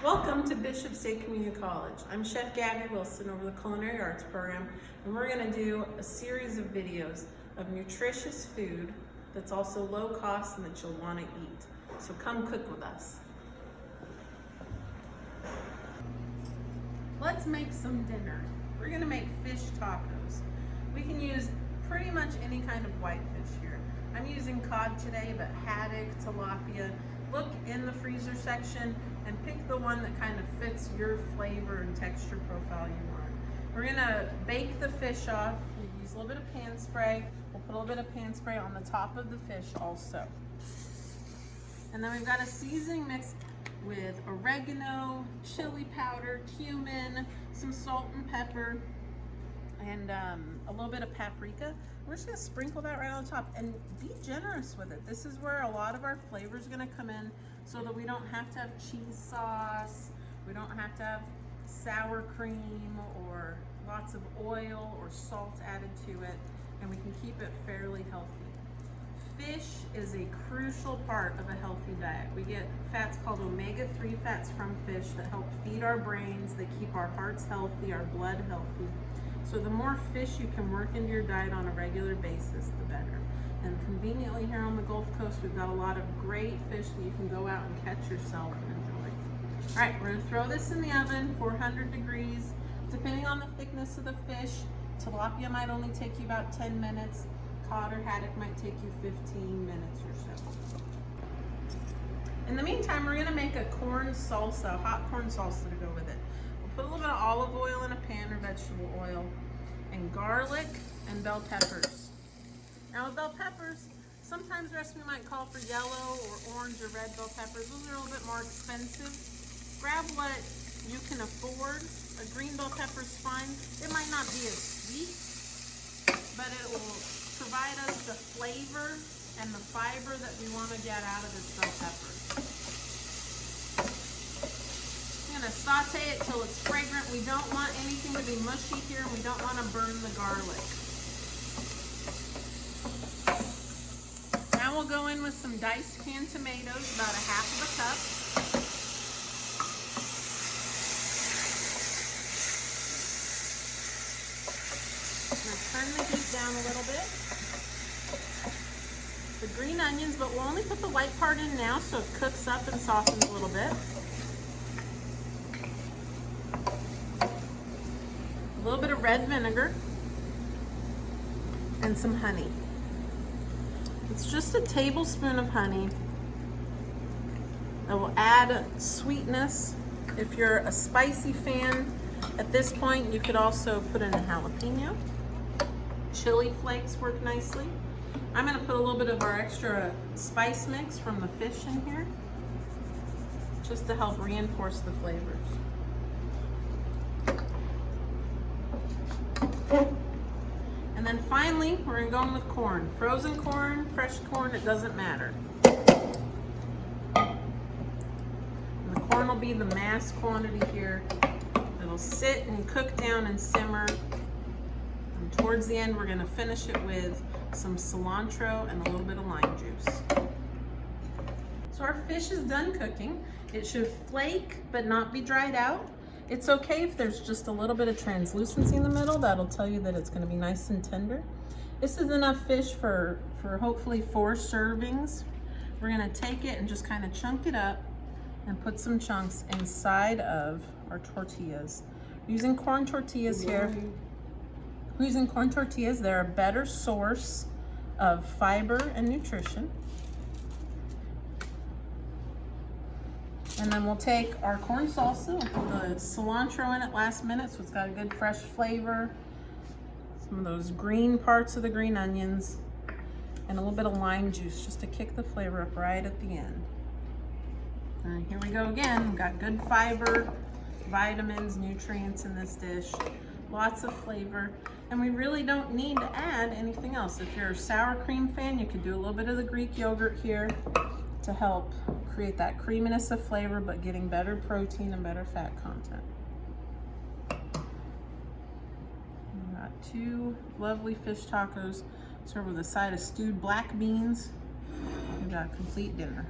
Welcome to Bishop State Community College. I'm Chef Gabi Wilson over the Culinary Arts program, and we're going to do a series of videos of nutritious food that's also low cost and that you'll want to eat. So come cook with us. Let's make some dinner. We're going to make fish tacos. We can use pretty much any kind of white fish here. I'm using cod today, but haddock, tilapia. Look in the freezer section and pick the one that kind of fits your flavor and texture profile you want. We're gonna bake the fish off. We use a little bit of pan spray. We'll put a little bit of pan spray on the top of the fish also. And then we've got a seasoning mix with oregano, chili powder, cumin, some salt and pepper, and a little bit of paprika. We're just gonna sprinkle that right on top and be generous with it. This is where a lot of our flavor is gonna come in, so that we don't have to have cheese sauce, we don't have to have sour cream or lots of oil or salt added to it, and we can keep it fairly healthy. Fish is a crucial part of a healthy diet. We get fats called omega-3 fats from fish that help feed our brains, they keep our hearts healthy, our blood healthy. So the more fish you can work into your diet on a regular basis, the better. And conveniently here on the Gulf Coast, we've got a lot of great fish that you can go out and catch yourself and enjoy. All right, we're gonna throw this in the oven, 400 degrees. Depending on the thickness of the fish, tilapia might only take you about 10 minutes. Cod or haddock might take you 15 minutes or so. In the meantime, we're gonna make a corn salsa, hot corn salsa to go with it. Put a little bit of olive oil in a pan or vegetable oil, and garlic and bell peppers. Now with bell peppers, sometimes the recipe might call for yellow or orange or red bell peppers. Those are a little bit more expensive. Grab what you can afford. A green bell pepper is fine. It might not be as sweet, but it will provide us the flavor and the fiber that we want to get out of this bell pepper. I'm going to saute it till it's fragrant. We don't want anything to be mushy here. We don't want to burn the garlic. Now we'll go in with some diced canned tomatoes, about a half of a cup. I'm going to turn the heat down a little bit. The green onions, but we'll only put the white part in now so it cooks up and softens a little bit. A little bit of red vinegar and some honey. It's just a tablespoon of honey. It will add sweetness. If you're a spicy fan, at this point you could also put in a jalapeno. Chili flakes work nicely. I'm going to put a little bit of our extra spice mix from the fish in here, just to help reinforce the flavors. And then finally, we're going to go in with corn. Frozen corn, fresh corn, it doesn't matter. And the corn will be the mass quantity here. It'll sit and cook down and simmer. And towards the end, we're going to finish it with some cilantro and a little bit of lime juice. So our fish is done cooking. It should flake but not be dried out. It's okay if there's just a little bit of translucency in the middle. That'll tell you that it's going to be nice and tender. This is enough fish for hopefully 4 servings. We're going to take it and just kind of chunk it up and put some chunks inside of our tortillas. We're using corn tortillas here. We're using corn tortillas. They're a better source of fiber and nutrition. And then we'll take our corn salsa, we'll put the cilantro in it last minute so it's got a good fresh flavor. Some of those green parts of the green onions, and a little bit of lime juice just to kick the flavor up right at the end. And here we go again. We've got good fiber, vitamins, nutrients in this dish. Lots of flavor. And we really don't need to add anything else. If you're a sour cream fan, you could do a little bit of the Greek yogurt here to help create that creaminess of flavor, but getting better protein and better fat content. We've got 2 lovely fish tacos served with a side of stewed black beans. We've got a complete dinner.